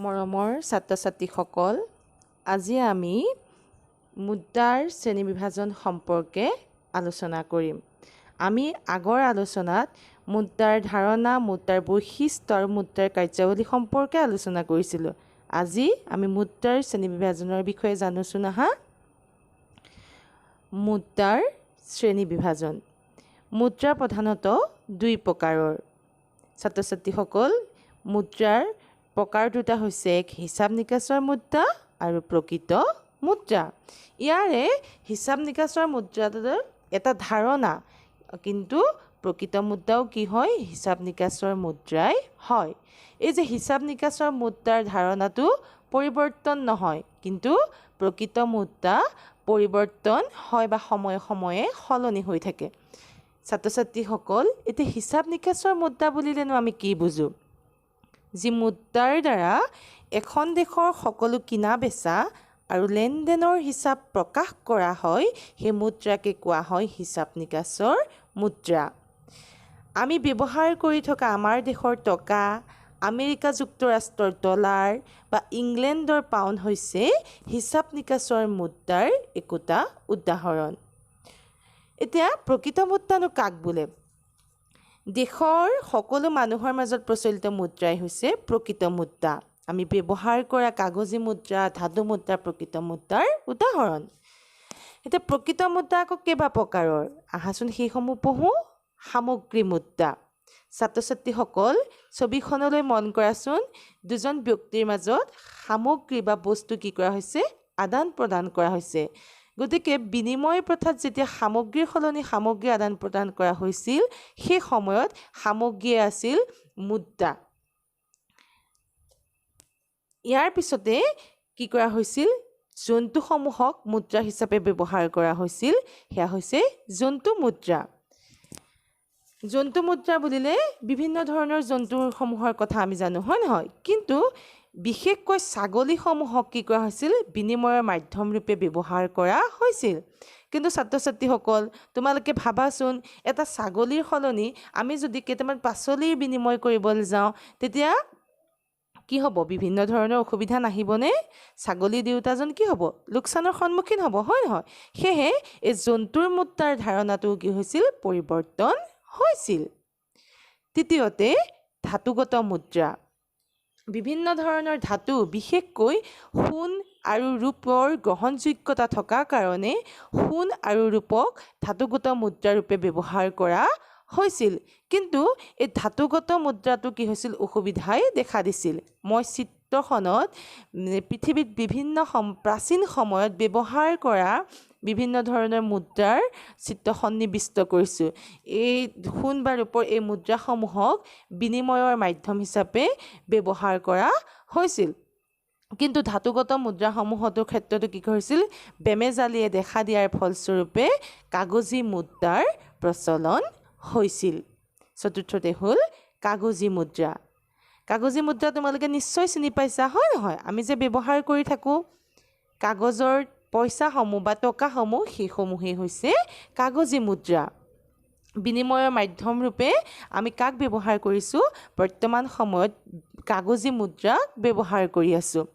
মৰমৰ ছাত্ৰ ছাত্ৰীসকল, আজি আমি মুদ্ৰাৰ শ্ৰেণীবিভাজন সম্পৰ্কে আলোচনা কৰিম। আমি আগৰ আলোচনাত মুদ্ৰাৰ ধাৰণা, মুদ্ৰাৰ বৈশিষ্ট্য আৰু মুদ্ৰাৰ কাৰ্যাৱলী সম্পৰ্কে আলোচনা কৰিছিলোঁ। আজি আমি মুদ্ৰাৰ শ্ৰেণীবিভাজনৰ বিষয়ে জানোচোন আহা। মুদ্ৰাৰ শ্ৰেণীবিভাজন। মুদ্ৰা প্ৰধানতঃ দুই প্ৰকাৰৰ। ছাত্ৰ ছাত্ৰীসকল, মুদ্ৰাৰ প্ৰকাৰ দুটা হৈছে এক হিচাপ নিকাচৰ মুদ্ৰা আৰু প্ৰকৃত মুদ্ৰা। ইয়াৰে হিচাপ নিকাচৰ মুদ্ৰাটোৰ এটা ধাৰণা, কিন্তু প্ৰকৃত মুদ্ৰাও কি হয়? হিচাপ নিকাচৰ মুদ্ৰাই হয়। এই যে হিচাপ নিকাচৰ মুদ্ৰাৰ ধাৰণাটো পৰিৱৰ্তন নহয়, কিন্তু প্ৰকৃত মুদ্ৰা পৰিৱৰ্তন হয় বা সময়ে সময়ে সলনি হৈ থাকে। ছাত্ৰ ছাত্ৰীসকল, এতিয়া হিচাপ নিকাচৰ মুদ্ৰা বুলিলেনো আমি কি বুজোঁ? যি মুদ্ৰাৰ দ্বাৰা এখন দেশৰ সকলো কিনা বেচা আৰু লেনদেনৰ হিচাপ প্ৰকাশ কৰা হয়, সেই মুদ্ৰাকে কোৱা হয় হিচাপ নিকাচৰ মুদ্ৰা। আমি ব্যৱহাৰ কৰি থকা আমাৰ দেশৰ টকা, আমেৰিকা যুক্তৰাষ্ট্ৰৰ ডলাৰ বা ইংলেণ্ডৰ পাউণ্ড হৈছে হিচাপ নিকাচৰ মুদ্ৰাৰ একোটা উদাহৰণ। এতিয়া প্ৰকৃত মুদ্ৰানো কাক বোলে? দেশৰ সকলো মানুহৰ মাজত প্ৰচলিত মুদ্ৰাই হৈছে প্ৰকৃত মুদ্ৰা। আমি ব্যৱহাৰ কৰা কাগজী মুদ্ৰা, ধাতু মুদ্ৰা প্ৰকৃত মুদ্ৰাৰ উদাহৰণ। এতিয়া প্ৰকৃত মুদ্ৰা আকৌ কেইবা প্ৰকাৰৰ? আহাচোন সেইসমূহ পঢ়োঁ। সামগ্ৰী মুদ্ৰা। ছাত্ৰ ছাত্ৰীসকল, ছবিখনলৈ মন কৰাচোন। দুজন ব্যক্তিৰ মাজত সামগ্ৰী বা বস্তু কি কৰা হৈছে? আদান প্ৰদান কৰা হৈছে। গতিকে বিনিময় প্ৰথাত যেতিয়া সামগ্ৰীৰ সলনি সামগ্ৰী আদান প্ৰদান কৰা হৈছিল, সেই সময়ত সামগ্ৰীয়ে আছিল মুদ্ৰা। ইয়াৰ পিছতে কি কৰা হৈছিল? জন্তুসমূহক মুদ্ৰা হিচাপে ব্যৱহাৰ কৰা হৈছিল, সেয়া হৈছে জন্তু মুদ্ৰা। জন্তু মুদ্ৰা বুলিলে বিভিন্ন ধৰণৰ জন্তুসমূহৰ কথা আমি জানো, হয় নহয়? কিন্তু বিশেষকৈ ছাগলীসমূহক কি কৰা হৈছিল? বিনিময়ৰ মাধ্যম ৰূপে ব্যৱহাৰ কৰা হৈছিল। কিন্তু ছাত্ৰ ছাত্ৰীসকল, তোমালোকে ভাবাচোন, এটা ছাগলীৰ সলনি আমি যদি কেইটামান পাচলিৰ বিনিময় কৰিবলৈ যাওঁ, তেতিয়া কি হ'ব? বিভিন্ন ধৰণৰ অসুবিধা নাহিবনে? ছাগলী দেউতাজন কি হ'ব? লোকচানৰ সন্মুখীন হ'ব, হয় নহয়? সেয়েহে এই জন্তুৰ মুদ্ৰাৰ ধাৰণাটো কি হৈছিল? পৰিৱৰ্তন হৈছিল। তৃতীয়তে ধাতুগত মুদ্ৰা। বিভিন্ন ধৰণৰ ধাতু, বিশেষকৈ সোণ আৰু ৰূপৰ গ্ৰহণযোগ্যতা থকাৰ কাৰণে সোণ আৰু ৰূপক ধাতুগত মুদ্ৰা ৰূপে ব্যৱহাৰ কৰা হৈছিল। কিন্তু এই ধাতুগত মুদ্ৰাটো কি হৈছিল? অসুবিধাই দেখা দিছিল। মই চিত্ৰখনত পৃথিৱীত বিভিন্ন প্ৰাচীন সময়ত ব্যৱহাৰ কৰা বিভিন্ন ধৰণৰ মুদ্ৰাৰ চিত্ৰ সন্নিৱিষ্ট কৰিছোঁ। এই সোণ বা ৰূপৰ এই মুদ্ৰাসমূহক বিনিময়ৰ মাধ্যম হিচাপে ব্যৱহাৰ কৰা হৈছিল। কিন্তু ধাতুগত মুদ্ৰাসমূহৰ ক্ষেত্ৰতো কি কৰিছিল? বেমেজালিয়ে দেখা দিয়াৰ ফলস্বৰূপে কাগজী মুদ্ৰাৰ প্ৰচলন হৈছিল। চতুৰ্থতে হ'ল কাগজী মুদ্ৰা। কাগজী মুদ্ৰা তোমালোকে নিশ্চয় চিনি পাইছা, হয় নহয়? আমি যে ব্যৱহাৰ কৰি থাকোঁ কাগজৰ পইচাসমূহ বা টকাসমূহ, সেইসমূহেই হৈছে কাগজী মুদ্ৰা। বিনিময়ৰ মাধ্যম ৰূপে আমি কাক ব্যৱহাৰ কৰিছোঁ? বৰ্তমান সময়ত কাগজী মুদ্ৰা ব্যৱহাৰ কৰি আছোঁ।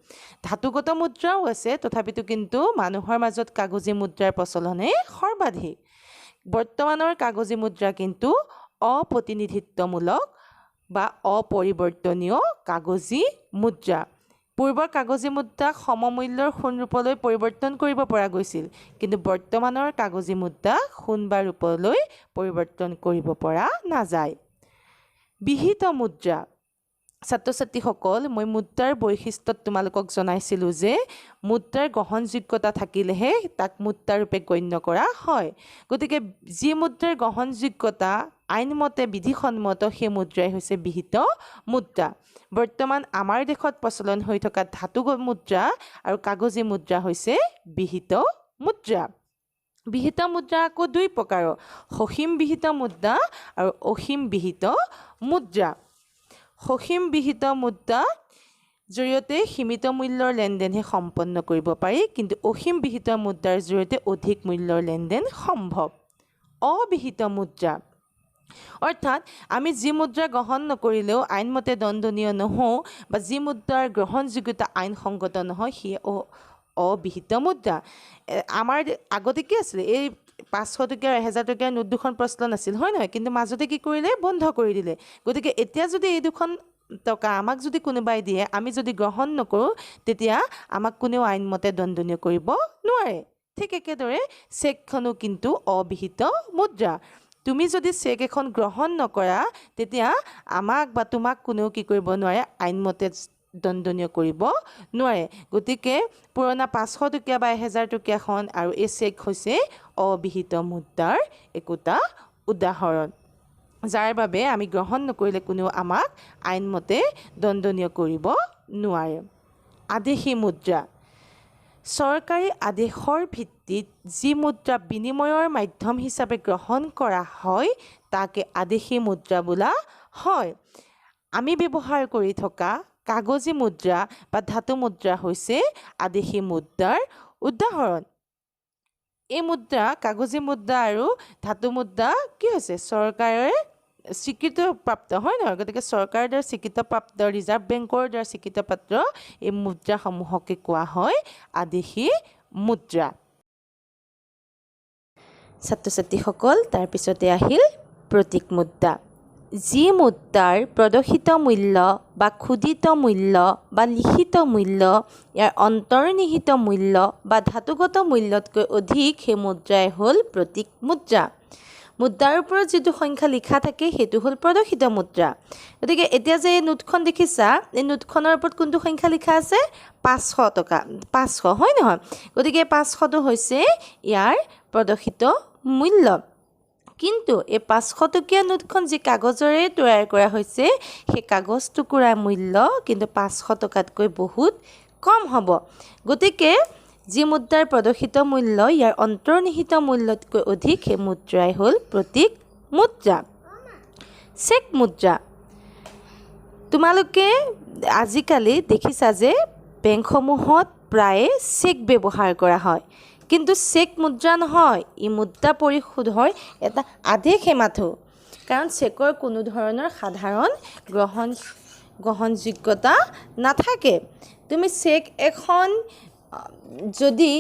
ধাতুগত মুদ্ৰাও আছে, তথাপিতো কিন্তু মানুহৰ মাজত কাগজী মুদ্ৰাৰ প্ৰচলনে সৰ্বাধিক। বৰ্তমানৰ কাগজী মুদ্ৰা কিন্তু অপ্ৰতিনিধিত্বমূলক বা অপৰিৱৰ্তনীয় কাগজী মুদ্ৰা। পূৰ্বৰ কাগজী মুদ্ৰাক সমমূল্যৰ সোণ ৰূপলৈ পৰিৱৰ্তন কৰিব পৰা গৈছিল, কিন্তু বৰ্তমানৰ কাগজী মুদ্ৰাক সোণ বা ৰূপলৈ পৰিৱৰ্তন কৰিব পৰা নাযায়। বিহিত মুদ্ৰা। ছাত্ৰ ছাত্ৰীসকল, মই মুদ্ৰাৰ বৈশিষ্ট্যত তোমালোকক জনাইছিলোঁ যে মুদ্ৰাৰ গ্ৰহণযোগ্যতা থাকিলেহে তাক মুদ্ৰা ৰূপে গণ্য কৰা হয়। গতিকে যি মুদ্ৰাৰ গ্ৰহণযোগ্যতা আইনমতে বিধিসন্মত, সেই মুদ্ৰাই হৈছে বিহিত মুদ্ৰা। বৰ্তমান আমাৰ দেশত প্ৰচলন হৈ থকা ধাতু মুদ্ৰা আৰু কাগজী মুদ্ৰা হৈছে বিহিত মুদ্ৰা। বিহিত মুদ্ৰা আকৌ দুই প্ৰকাৰৰ, সসীম বিহিত মুদ্ৰা আৰু অসীম বিহিত মুদ্ৰা। সসীম বিহিত মুদ্ৰাৰ জৰিয়তে সীমিত মূল্যৰ লেনদেনহে সম্পন্ন কৰিব পাৰি, কিন্তু অসীম বিহিত মুদ্ৰাৰ জৰিয়তে অধিক মূল্যৰ লেনদেন সম্ভৱ। অবিহিত মুদ্ৰা। অৰ্থাৎ আমি যি মুদ্ৰা গ্ৰহণ নকৰিলেও আইনমতে দণ্ডনীয় নহওঁ বা যি মুদ্ৰাৰ গ্ৰহণযোগ্যতা আইনসংগত নহয় সেয়া অবিহিত মুদ্ৰা। আমাৰ আগতে কি আছিলে, এই 500 টকীয়া 1000 টকীয়া নোট দুখন প্ৰচলন আছিল, হয় নহয়? কিন্তু মাজতে কি কৰিলে, বন্ধ কৰি দিলে। গতিকে এতিয়া যদি এই দুখন টকা আমাক যদি কোনোবাই দিয়ে, আমি যদি গ্ৰহণ নকৰোঁ, তেতিয়া আমাক কোনেও আইনমতে দণ্ডনীয় কৰিব নোৱাৰে। ঠিক একেদৰে চেকখনো কিন্তু অবিহিত মুদ্ৰা। তুমি যদি চেক এখন গ্ৰহণ নকৰা, তেতিয়া আমাক বা তোমাক কোনেও কি কৰিব নোৱাৰে, আইনমতে দণ্ডনীয় কৰিব নোৱাৰে। গতিকে পুৰণা 500 টকীয়া বা 1000 টকীয়াখন আৰু এই চেক হৈছে অবিহিত মুদ্ৰাৰ একোটা উদাহৰণ, যাৰ বাবে আমি গ্ৰহণ নকৰিলে কোনেও আমাক আইনমতে দণ্ডনীয় কৰিব নোৱাৰে। আদেশী মুদ্ৰা। চৰকাৰী আদেশৰ ভিত্তিত যি মুদ্ৰা বিনিময়ৰ মাধ্যম হিচাপে গ্ৰহণ কৰা হয় তাকে আদেশী মুদ্ৰা বোলা হয়। আমি ব্যৱহাৰ কৰি থকা কাগজী মুদ্ৰা বা ধাতু মুদ্ৰা হৈছে আদেশী মুদ্ৰাৰ উদাহৰণ। এই মুদ্ৰা, কাগজী মুদ্ৰা আৰু ধাতু মুদ্ৰা কি হৈছে, চৰকাৰে স্বীকৃতিপ্ৰাপ্ত, হয় নহয়? গতিকে চৰকাৰৰ দ্বাৰা স্বীকৃতিপ্ৰাপ্ত, ৰিজাৰ্ভ বেংকৰ দ্বাৰা স্বীকৃতিপ্ৰাপ্ত এই মুদ্ৰাসমূহকে কোৱা হয় আদেশী মুদ্ৰা। ছাত্ৰ ছাত্ৰীসকল, তাৰপিছতে আহিল প্ৰতীক মুদ্ৰা। যি মুদ্ৰাৰ প্ৰদৰ্শিত মূল্য বা খোদিত মূল্য বা লিখিত মূল্য ইয়াৰ অন্তৰ্নিহিত মূল্য বা ধাতুগত মূল্যতকৈ অধিক সেই মুদ্ৰাই হ'ল প্ৰতীক মুদ্ৰা। মুদ্ৰাৰ ওপৰত যিটো সংখ্যা লিখা থাকে সেইটো হ'ল প্ৰদৰ্শিত মুদ্ৰা। গতিকে এতিয়া যে এই নোটখন দেখিছা, এই নোটখনৰ ওপৰত কোনটো সংখ্যা লিখা আছে? 500 টকা, 500, হয় নহয়? গতিকে 500টো হৈছে ইয়াৰ প্ৰদৰ্শিত মূল্য। কিন্তু এই 500 টকীয়া নোটখন যি কাগজৰে তৈয়াৰ কৰা হৈছে, সেই কাগজ টুকুৰাৰ মূল্য কিন্তু 500 টকাতকৈ বহুত কম হ'ব। গতিকে যি মুদ্ৰাৰ প্ৰদৰ্শিত মূল্য ইয়াৰ অন্তৰ্নিহিত মূল্যতকৈ অধিক সেই মুদ্ৰাই হ'ল প্ৰতীক মুদ্ৰা। চেক মুদ্ৰা। তোমালোকে আজিকালি দেখিছা যে বেংকসমূহত প্ৰায়ে চেক ব্যৱহাৰ কৰা হয়, কিন্তু চেক মুদ্ৰা নহয়, ই মুদ্ৰা পৰিশোধৰ এটা আদেশহে মাথো। কাৰণ চেকৰ কোনো ধৰণৰ সাধাৰণ গ্ৰহণযোগ্যতা নাথাকে। তুমি চেক এখন যদি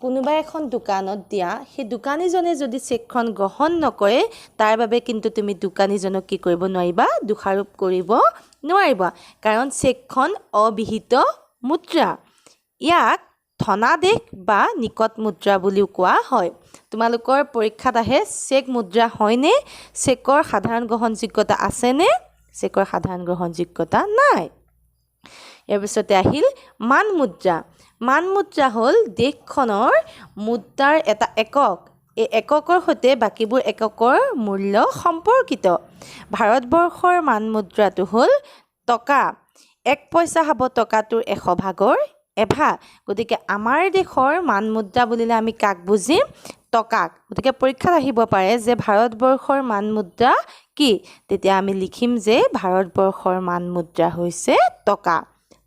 কোনোবা এখন দোকানত দিয়া, সেই দোকানীজনে যদি চেকখন গ্ৰহণ নকৰে, তাৰ বাবে কিন্তু তুমি দোকানীজনক কি কৰিব নোৱাৰিবা, দোষাৰোপ কৰিব নোৱাৰিবা। কাৰণ চেকখন অবিহিত মুদ্ৰা। ইয়াক ধনাদেশ বা নিকট মুদ্ৰা বুলিও কোৱা হয়। তোমালোকৰ পৰীক্ষাত আহে চেক মুদ্ৰা হয়নে? চেকৰ সাধাৰণ গ্ৰহণযোগ্যতা আছেনে? চেকৰ সাধাৰণ গ্ৰহণযোগ্যতা নাই। ইয়াৰ পিছতে আহিল মান মুদ্ৰা। মান মুদ্ৰা হ'ল দেশখনৰ মুদ্ৰাৰ এটা একক। এই এককৰ সৈতে বাকীবোৰ একৰ মূল্য সম্পৰ্কিত। ভাৰতবৰ্ষৰ মান মুদ্ৰাটো হ'ল টকা। 1 পইচা হ'ব টকাটোৰ 100 ভাগৰ এভাগ। গতিকে আমাৰ দেশৰ মান মুদ্ৰা বুলিলে আমি কাক বুজিম? টকাক। গতিকে পৰীক্ষাত আহিব পাৰে যে ভাৰতবৰ্ষৰ মান মুদ্ৰা কি? তেতিয়া আমি লিখিম যে ভাৰতবৰ্ষৰ মান মুদ্ৰা হৈছে টকা।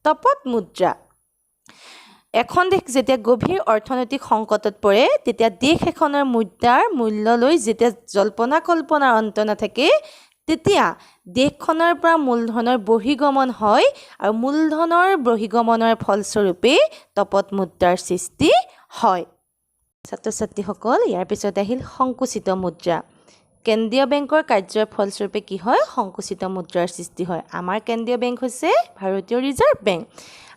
তপত মুদ্ৰা। এখন দেশ যেতিয়া গভীৰ অৰ্থনৈতিক সংকটত পৰে, তেতিয়া দেশ এখনৰ মুদ্ৰাৰ মূল্যলৈ যেতিয়া জল্পনা কল্পনাৰ অন্ত নাথাকে, তেতিয়া দেশখনৰ পৰা মূলধনৰ বহিৰ্গমন হয় আৰু মূলধনৰ বহিৰ্গমনৰ ফলস্বৰূপে তপত মুদ্ৰাৰ সৃষ্টি হয়। ছাত্ৰ ছাত্ৰীসকল, ইয়াৰ পিছত আহিল সংকুচিত মুদ্ৰা। কেন্দ্ৰীয় বেংকৰ কাৰ্যৰ ফলস্বৰূপে কি হয়? সংকুচিত মুদ্ৰাৰ সৃষ্টি হয়। আমাৰ কেন্দ্ৰীয় বেংক হৈছে ভাৰতীয় ৰিজাৰ্ভ বেংক।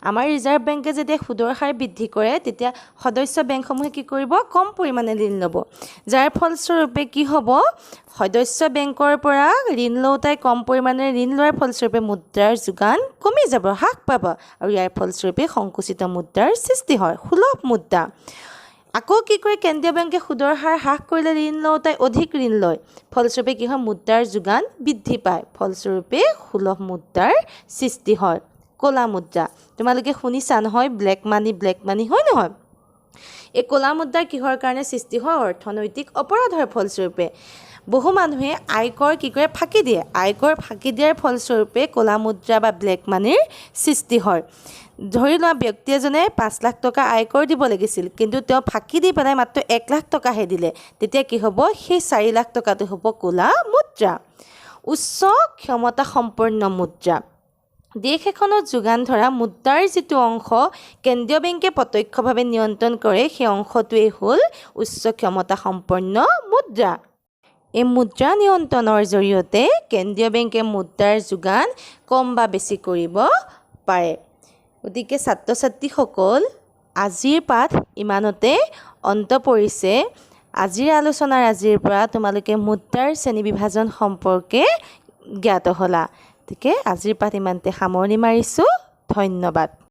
আমাৰ ৰিজাৰ্ভ বেংকে যেতিয়া সুদৰ হাৰ বৃদ্ধি কৰে, তেতিয়া সদস্য বেংকসমূহে কি কৰিব? কম পৰিমাণে ঋণ ল'ব। যাৰ ফলস্বৰূপে কি হ'ব? সদস্য বেংকৰ পৰা ঋণ লওঁতাই কম পৰিমাণে ঋণ লোৱাৰ ফলস্বৰূপে মুদ্ৰাৰ যোগান কমি যাব, হ্ৰাস পাব, আৰু ইয়াৰ ফলস্বৰূপে সংকুচিত মুদ্ৰাৰ সৃষ্টি হয়। সুলভ মুদ্ৰা। আকৌ কি কৰে? কেন্দ্ৰীয় বেংকে সুদৰ হাৰ হ্ৰাস কৰিলে ঋণ লওঁতাই অধিক ঋণ লয়। ফলস্বৰূপে কি হয়? মুদ্ৰাৰ যোগান বৃদ্ধি পায়। ফলস্বৰূপে সুলভ মুদ্ৰাৰ সৃষ্টি হয়। ক'লা মুদ্ৰা। তোমালোকে শুনিছা নহয়, ব্লেক মানি, হয় নহয়? এই ক'লা মুদ্ৰা কিহৰ কাৰণে সৃষ্টি হয়? অৰ্থনৈতিক অপৰাধৰ ফলস্বৰূপে। বহু মানুহে আয়কৰ কি কৰে ফাঁকি দিয়ে আয়কৰ ফাঁকি দিয়াৰ ফলস্বৰূপে ক'লা মুদ্ৰা বা ব্লেক মানিৰ সৃষ্টি হয় ধৰি লোৱা ব্যক্তি এজনে 5 লাখ টকা আয়কৰ দিব লাগিছিল কিন্তু তেওঁ ফাঁকি দি পেলাই মাত্ৰ 1 লাখ টকাহে দিলে তেতিয়া কি হ'ব সেই 4 লাখ টকাটো হ'ব ক'লা মুদ্ৰা উচ্চ ক্ষমতা সম্পন্ন মুদ্ৰা দেশ এখনত যোগান ধৰা মুদ্ৰাৰ যিটো অংশ কেন্দ্ৰীয় বেংকে প্ৰত্যক্ষভাৱে নিয়ন্ত্ৰণ কৰে সেই অংশটোৱেই হ'ল উচ্চ ক্ষমতা সম্পন্ন মুদ্ৰা এই মুদ্ৰা নিয়ন্ত্ৰণৰ জৰিয়তে কেন্দ্ৰীয় বেংকে মুদ্ৰাৰ যোগান কম বা বেছি কৰিব পাৰে গতিকে ছাত্ৰ ছাত্ৰীসকল আজিৰ পাঠ ইমানতে অন্ত পৰিছে আজিৰ আলোচনাৰ আজিৰ পৰা তোমালোকে মুদ্ৰাৰ শ্ৰেণীবিভাজন সম্পৰ্কে জ্ঞাত হ'লা গতিকে আজিৰ পাঠ ইমানতে সামৰণি মাৰিছোঁ ধন্যবাদ